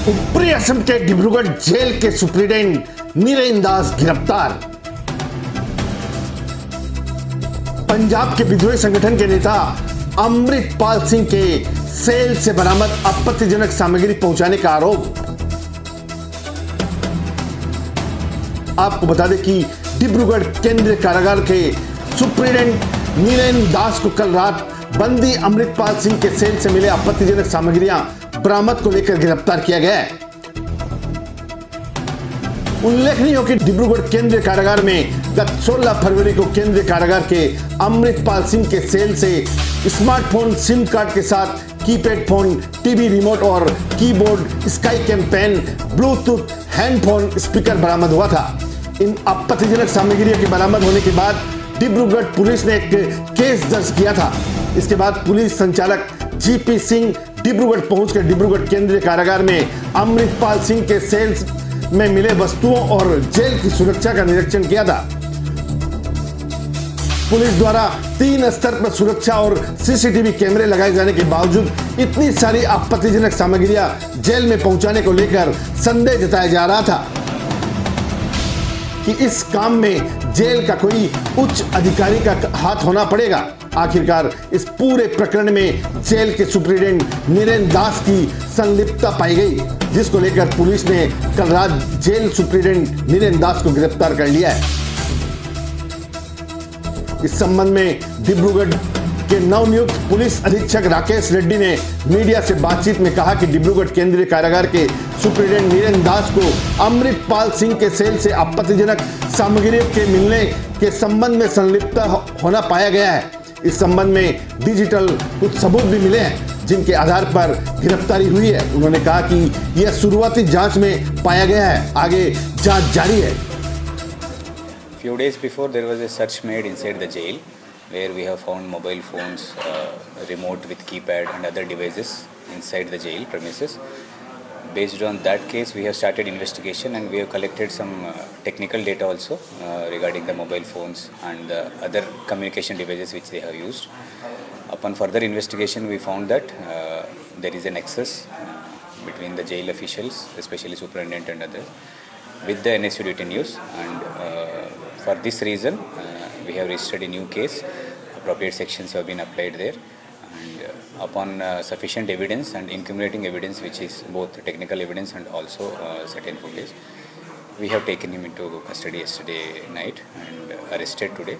ऊपरी असम के डिब्रूगढ़ जेल के सुप्रीडेंट नीरेन दास गिरफ्तार। पंजाब के विद्रोही संगठन के नेता अमृतपाल सिंह के सेल से बरामद आपत्तिजनक सामग्री पहुंचाने का आरोप। आपको बता दें कि डिब्रूगढ़ केंद्रीय कारागार के सुप्रीडेंट नीरेन दास को कल रात बंदी अमृतपाल सिंह के सेल से मिले आपत्तिजनक सामग्रियां बरामद को लेकर गिरफ्तार किया गया है। उल्लेखनीय हो कि डिब्रूगढ़ केंद्रीय कारागार में गत 16 फरवरी को केंद्रीय कारागार के अमृतपाल सिंह के सेल से स्मार्टफोन सिम कार्ड के साथ कीपैड फोन, टीवी रिमोट और keyboard, sky campaign, Bluetooth handphone speaker बरामद हुआ था। इन आपत्तिजनक सामग्रियों के बरामद होने के बाद डिब्रूगढ़ पुलिस ने एक केस दर्ज किया था। इसके बाद पुलिस संचालक जीपी सिंह डिब्रूगढ़ पहुंचकर डिब्रूगढ़ केंद्रीय कारागार में अमृतपाल सिंह के सेल में मिले वस्तुओं और जेल की सुरक्षा का निरीक्षण किया था। पुलिस द्वारा 3 स्तर पर सुरक्षा और सीसीटीवी कैमरे लगाए जाने के बावजूद इतनी सारी आपत्तिजनक सामग्रियां जेल में पहुंचाने को लेकर संदेह जताया जा रहा था कि इस काम में जेल का कोई उच्च अधिकारी का हाथ होना पड़ेगा। आखिरकार इस पूरे प्रकरण में जेल के सुप्रीडेंट नीरेन दास की संलिप्तता पाई गई, जिसको लेकर पुलिस ने कल रात जेल सुप्रीडेंट नीरेन दास को गिरफ्तार कर लिया है। इस संबंध में डिब्रूगढ़ के नवनियुक्त पुलिस अधीक्षक राकेश रेड्डी ने मीडिया से बातचीत में कहा कि डिब्रूगढ़ केंद्रीय कारागार के सुप्रीडेंट नीरेन दास को अमृतपाल सिंह के सेल से आपत्तिजनक सामग्रियों के मिलने के संबंध में संलिप्त होना पाया गया है। इस संबंध में डिजिटल कुछ सबूत भी मिले हैं, जिनके आधार पर गिरफ्तारी हुई है। उन्होंने कहा कि यह शुरुआती जांच में पाया गया है, आगे जांच जारी है। Few days before there was a search made inside the jail where we have found mobile phones, remote with keypad and other devices inside the jail premises. Based on that case we have started investigation and we have collected some technical data also regarding the mobile phones and the other communication devices which they have used. Upon further investigation we found that there is a nexus between the jail officials, especially superintendent and others, with the NSU detainees, and for this reason we have registered a new case. Appropriate sections have been applied there, and upon sufficient evidence and incriminating evidence, which is both technical evidence and also certain footage, we have taken him into custody yesterday night and arrested today.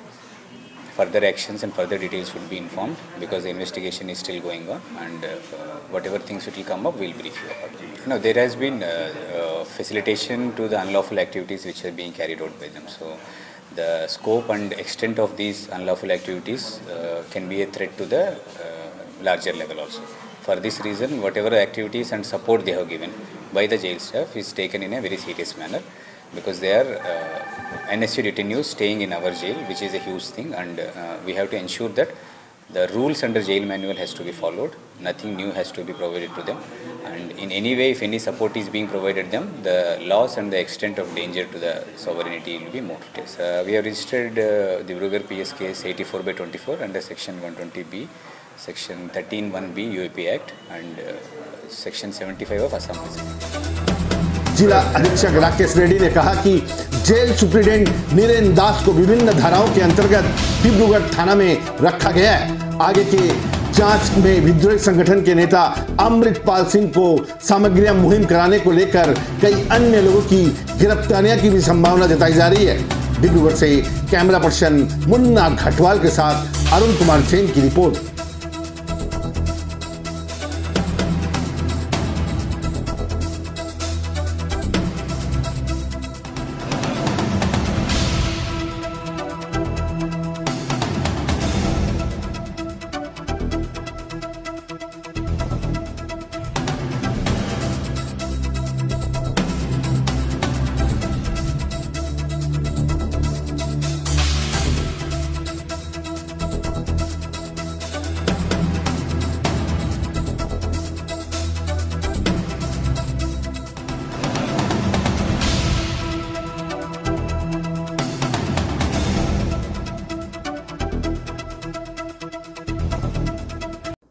Further actions and further details would be informed because the investigation is still going on, and whatever things will come up, we will brief you about. No, there has been facilitation to the unlawful activities which are being carried out by them. So the scope and extent of these unlawful activities can be a threat to the larger level also. For this reason, whatever activities and support they have given by the jail staff is taken in a very serious manner, because they are NSU detainees staying in our jail, which is a huge thing, and we have to ensure that the rules under jail manual has to be followed. Nothing new has to be provided to them, and in any way, if any support is being provided them, the loss and the extent of danger to the sovereignty will be more. We have registered Divrugarh PS case 84/24 under section 120B, section 13(1)B UAP Act, and section 75 of Assam Prison. जिला अधीक्षक राकेश रेड्डी ने कहा कि jail superintendent Niren दास को विभिन्न धाराओं के अंतर्गत डिब्रूगढ़ थाना में रखा गया है। आगे के जांच में विद्रोही संगठन के नेता अमृतपाल सिंह को सामग्रियां मुहिम कराने को लेकर कई अन्य लोगों की गिरफ्तारियां की भी संभावना जताई जा रही है। डिब्रूगढ़ से कैमरा पर्सन मुन्ना घटवाल के साथ अरुण कुमार जैन की रिपोर्ट।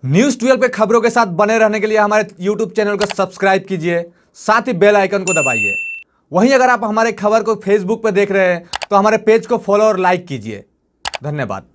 न्यूज़ 12 पे खबरों के साथ बने रहने के लिए हमारे YouTube चैनल को सब्सक्राइब कीजिए साथ ही बेल आइकन को दबाइए। वहीं अगर आप हमारे खबर को फेसबुक पर देख रहे हैं तो हमारे पेज को फॉलो और लाइक कीजिए। धन्यवाद।